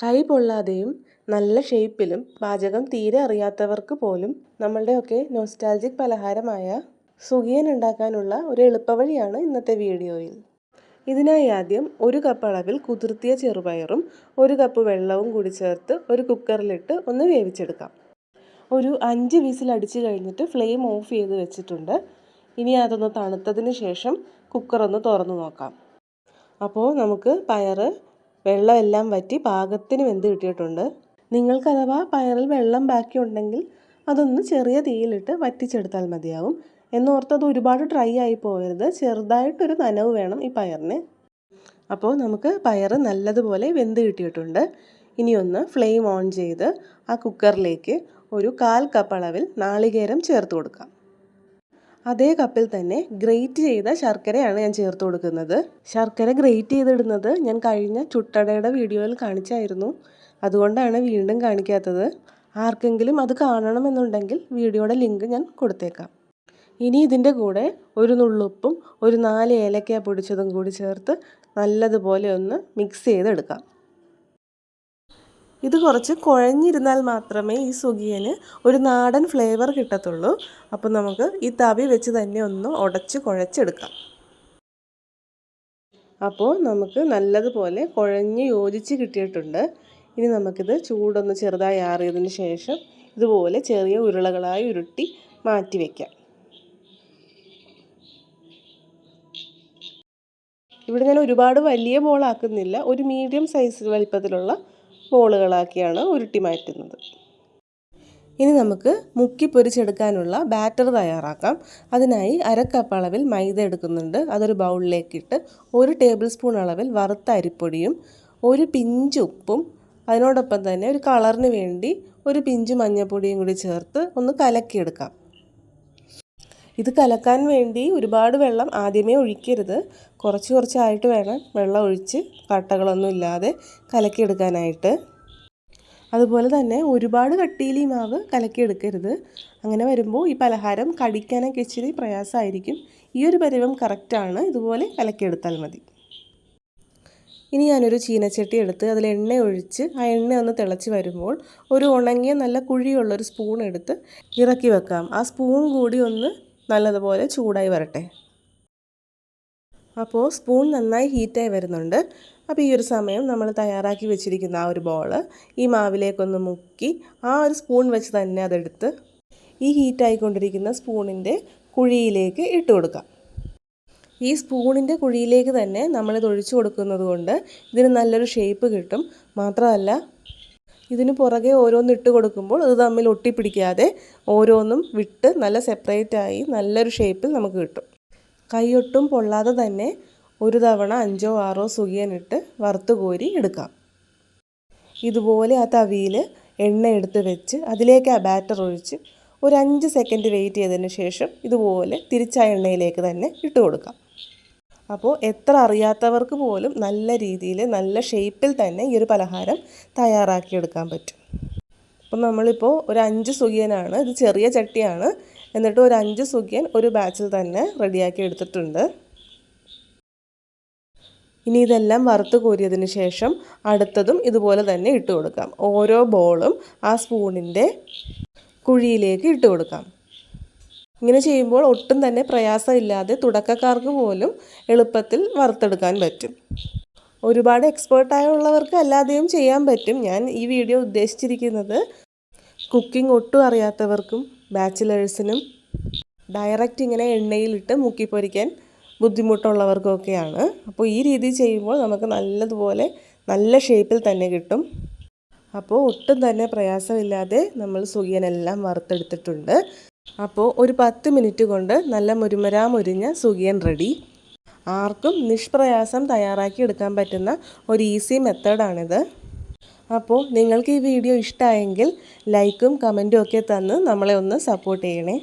കൈ പൊള്ളാതെയും നല്ല ഷേപ്പിലും പാചകം തീരെ അറിയാത്തവർക്ക് പോലും നമ്മളുടെയൊക്കെ നൊസ്റ്റാൾജിക് പലഹാരമായ സുഖിയൻ ഉണ്ടാക്കാനുള്ള ഒരു എളുപ്പവഴിയാണ് ഇന്നത്തെ വീഡിയോയിൽ. ഇതിനായി ആദ്യം 1 കപ്പ് അളവിൽ കുതിർത്തിയ ചെറുപയറും 1 കപ്പ് വെള്ളവും കൂടി ചേർത്ത് ഒരു കുക്കറിലിട്ട് ഒന്ന് വേവിച്ചെടുക്കാം. ഒരു 5 വിസിൽ അടിച്ചു കഴിഞ്ഞിട്ട് ഫ്ലെയിം ഓഫ് ചെയ്ത് വെച്ചിട്ടുണ്ട്. ഇനി അതൊന്ന് തണുത്തതിന് ശേഷം കുക്കറൊന്ന് തുറന്നു നോക്കാം. അപ്പോൾ നമുക്ക് വെള്ളമെല്ലാം വറ്റി പാകത്തിന് വെന്ത് കിട്ടിയിട്ടുണ്ട്. നിങ്ങൾക്ക് അഥവാ പയറിൽ വെള്ളം ബാക്കിയുണ്ടെങ്കിൽ അതൊന്ന് ചെറിയ തീയിലിട്ട് വറ്റിച്ചെടുത്താൽ മതിയാവും. എന്നോർത്ത് അത് ഒരുപാട് ഡ്രൈ ആയി പോകരുത്. ചെറുതായിട്ടൊരു നനവ് വേണം ഈ പയറിന്. അപ്പോൾ നമുക്ക് പയർ നല്ലതുപോലെ വെന്ത് കിട്ടിയിട്ടുണ്ട്. ഇനി ഒന്ന് ഫ്ലെയിം ഓൺ ചെയ്ത് ആ കുക്കറിലേക്ക് ഒരു 1/4 കപ്പ് അളവിൽ നാളികേരം ചേർത്ത് കൊടുക്കാം. അതേ കപ്പിൽ തന്നെ ഗ്രേറ്റ് ചെയ്ത ശർക്കരയാണ് ഞാൻ ചേർത്ത് കൊടുക്കുന്നത്. ശർക്കര ഗ്രേറ്റ് ചെയ്തിടുന്നത് ഞാൻ കഴിഞ്ഞ ചുട്ടടയുടെ വീഡിയോയിൽ കാണിച്ചായിരുന്നു. അതുകൊണ്ടാണ് വീണ്ടും കാണിക്കാത്തത്. ആർക്കെങ്കിലും അത് കാണണമെന്നുണ്ടെങ്കിൽ വീഡിയോയുടെ ലിങ്ക് ഞാൻ കൊടുത്തേക്കാം. ഇനി ഇതിൻ്റെ കൂടെ ഒരു നുള്ളുപ്പും ഒരു 4 ഏലക്ക പൊടിച്ചതും കൂടി ചേർത്ത് നല്ലതുപോലെ ഒന്ന് മിക്സ് ചെയ്തെടുക്കാം. ഇത് കുറച്ച് കുഴഞ്ഞിരുന്നാൽ മാത്രമേ ഈ സുഖിയന് ഒരു നാടൻ ഫ്ലേവർ കിട്ടത്തുള്ളൂ. അപ്പോൾ നമുക്ക് ഈ തവി വെച്ച് തന്നെ ഒന്ന് ഉടച്ച് കുഴച്ചെടുക്കാം. അപ്പോൾ നമുക്ക് നല്ലതുപോലെ കുഴഞ്ഞ് യോജിച്ച് കിട്ടിയിട്ടുണ്ട്. ഇനി നമുക്കിത് ചൂടൊന്ന് ചെറുതായി ആറിയതിന് ശേഷം ഇതുപോലെ ചെറിയ ഉരുളകളായി ഉരുട്ടി മാറ്റി വയ്ക്കാം. ഇവിടെ ഞാൻ ഒരുപാട് വലിയ ബോളാക്കുന്നില്ല. ഒരു മീഡിയം സൈസ് വലിപ്പത്തിലുള്ള ബോളുകളാക്കിയാണ് ഉരുട്ടി മാറ്റുന്നത്. ഇനി നമുക്ക് മുക്കി പൊരിച്ചെടുക്കാനുള്ള ബാറ്റർ തയ്യാറാക്കാം. അതിനായി 1/2 കപ്പ് അളവിൽ മൈദ എടുക്കുന്നുണ്ട്. അതൊരു ബൗളിലേക്കിട്ട് 1 ടേബിൾ സ്പൂൺ അളവിൽ വറുത്ത അരിപ്പൊടിയും 1 പിഞ്ച് ഉപ്പും അതിനോടൊപ്പം തന്നെ ഒരു കളറിന് വേണ്ടി 1 പിഞ്ച് മഞ്ഞൾപ്പൊടിയും കൂടി ചേർത്ത് ഒന്ന് കലക്കിയെടുക്കാം. ഇത് കലക്കാൻ വേണ്ടി ഒരുപാട് വെള്ളം ആദ്യമേ ഒഴിക്കരുത്. കുറച്ചായിട്ട് വേണം വെള്ളം ഒഴിച്ച് കട്ടകളൊന്നും ഇല്ലാതെ കലക്കിയെടുക്കാനായിട്ട്. അതുപോലെ തന്നെ ഒരുപാട് കട്ടിയിൽ ഈ മാവ് കലക്കിയെടുക്കരുത്. അങ്ങനെ വരുമ്പോൾ ഈ പലഹാരം കടിക്കാനൊക്കെ ഇച്ചിരി പ്രയാസമായിരിക്കും. ഈ ഒരു പരുവം കറക്റ്റാണ്. ഇതുപോലെ കലക്കിയെടുത്താൽ മതി. ഇനി ഞാനൊരു ചീനച്ചട്ടി എടുത്ത് അതിൽ എണ്ണ ഒഴിച്ച് ആ എണ്ണ ഒന്ന് തിളച്ച് വരുമ്പോൾ ഒരു ഉണങ്ങിയ നല്ല കുഴിയുള്ളൊരു സ്പൂൺ എടുത്ത് ഇറക്കി വെക്കാം. ആ സ്പൂൺ കൂടി ഒന്ന് നല്ലതുപോലെ ചൂടായി വരട്ടെ. അപ്പോൾ സ്പൂൺ നന്നായി ഹീറ്റായി വരുന്നുണ്ട്. അപ്പോൾ ഈ ഒരു സമയം നമ്മൾ തയ്യാറാക്കി വെച്ചിരിക്കുന്ന ആ ഒരു ബോള് ഈ മാവിലേക്കൊന്ന് മുക്കി ആ ഒരു സ്പൂൺ വെച്ച് തന്നെ അതെടുത്ത് ഈ ഹീറ്റായിക്കൊണ്ടിരിക്കുന്ന സ്പൂണിൻ്റെ കുഴിയിലേക്ക് ഇട്ട് കൊടുക്കാം. ഈ സ്പൂണിൻ്റെ കുഴിയിലേക്ക് തന്നെ നമ്മളിത് ഒഴിച്ചു കൊടുക്കുന്നത് കൊണ്ട് ഇതിന് നല്ലൊരു ഷേപ്പ് കിട്ടും. മാത്രമല്ല ഇതിന് പുറകെ ഓരോന്ന് ഇട്ട് കൊടുക്കുമ്പോൾ അത് തമ്മിൽ ഒട്ടിപ്പിടിക്കാതെ ഓരോന്നും വിട്ട് നല്ല സെപ്പറേറ്റായി നല്ലൊരു ഷേപ്പിൽ നമുക്ക് കിട്ടും. കൈയൊട്ടും പൊള്ളാതെ തന്നെ ഒരു തവണ 5ഓ 6ഓ സുഖിയനിട്ട് വറുത്ത് കോരി എടുക്കാം. ഇതുപോലെ ആ തവിയിൽ എണ്ണ എടുത്ത് വെച്ച് അതിലേക്ക് ആ ബാറ്റർ ഒഴിച്ച് ഒരു 5 സെക്കൻഡ് വെയിറ്റ് ചെയ്തതിന് ശേഷം ഇതുപോലെ തിരിച്ച എണ്ണയിലേക്ക് തന്നെ ഇട്ട് കൊടുക്കാം. അപ്പോൾ എത്ര അറിയാത്തവർക്ക് പോലും നല്ല രീതിയിൽ നല്ല ഷേപ്പിൽ തന്നെ ഈ ഒരു പലഹാരം തയ്യാറാക്കിയെടുക്കാൻ പറ്റും. അപ്പം നമ്മളിപ്പോൾ ഒരു 5 സുഖിയനാണ്. ഇത് ചെറിയ ചട്ടിയാണ്. എന്നിട്ട് ഒരു 5 സുഖിയൻ ഒരു ബാച്ചിൽ തന്നെ റെഡിയാക്കി എടുത്തിട്ടുണ്ട്. ഇനി ഇതെല്ലാം വറുത്ത് കോരിയതിന് ശേഷം അടുത്തതും ഇതുപോലെ തന്നെ ഇട്ട് കൊടുക്കാം. ഓരോ ബോളും ആ സ്പൂണിൻ്റെ കുഴിയിലേക്ക് ഇട്ട് കൊടുക്കാം. ഇങ്ങനെ ചെയ്യുമ്പോൾ ഒട്ടും തന്നെ പ്രയാസമില്ലാതെ തുടക്കക്കാർക്ക് പോലും എളുപ്പത്തിൽ വറുത്തെടുക്കാൻ പറ്റും. ഒരുപാട് എക്സ്പേർട്ടായുള്ളവർക്ക് അല്ലാതെയും ചെയ്യാൻ പറ്റും. ഞാൻ ഈ വീഡിയോ ഉദ്ദേശിച്ചിരിക്കുന്നത് കുക്കിംഗ് ഒട്ടും അറിയാത്തവർക്കും ബാച്ചിലേഴ്സിനും ഡയറക്റ്റ് ഇങ്ങനെ എണ്ണയിലിട്ട് മുക്കി പൊരിക്കാൻ ബുദ്ധിമുട്ടുള്ളവർക്കൊക്കെയാണ്. അപ്പോൾ ഈ രീതി ചെയ്യുമ്പോൾ നമുക്ക് നല്ലതുപോലെ നല്ല ഷേപ്പിൽ തന്നെ കിട്ടും. അപ്പോൾ ഒട്ടും തന്നെ പ്രയാസമില്ലാതെ നമ്മൾ സുഖിയനെല്ലാം വറുത്തെടുത്തിട്ടുണ്ട്. അപ്പോൾ ഒരു 10 മിനിറ്റ് കൊണ്ട് നല്ല മുരിഞ്ഞ സുഖിയൻ റെഡി. ആർക്കും നിഷ്പ്രയാസം തയ്യാറാക്കി എടുക്കാൻ പറ്റുന്ന ഒരു ഈസി മെത്തേഡാണിത്. അപ്പോൾ നിങ്ങൾക്ക് ഈ വീഡിയോ ഇഷ്ടമായെങ്കിൽ ലൈക്കും കമൻറ്റും ഒക്കെ തന്ന് നമ്മളെ ഒന്ന് സപ്പോർട്ട് ചെയ്യണേ.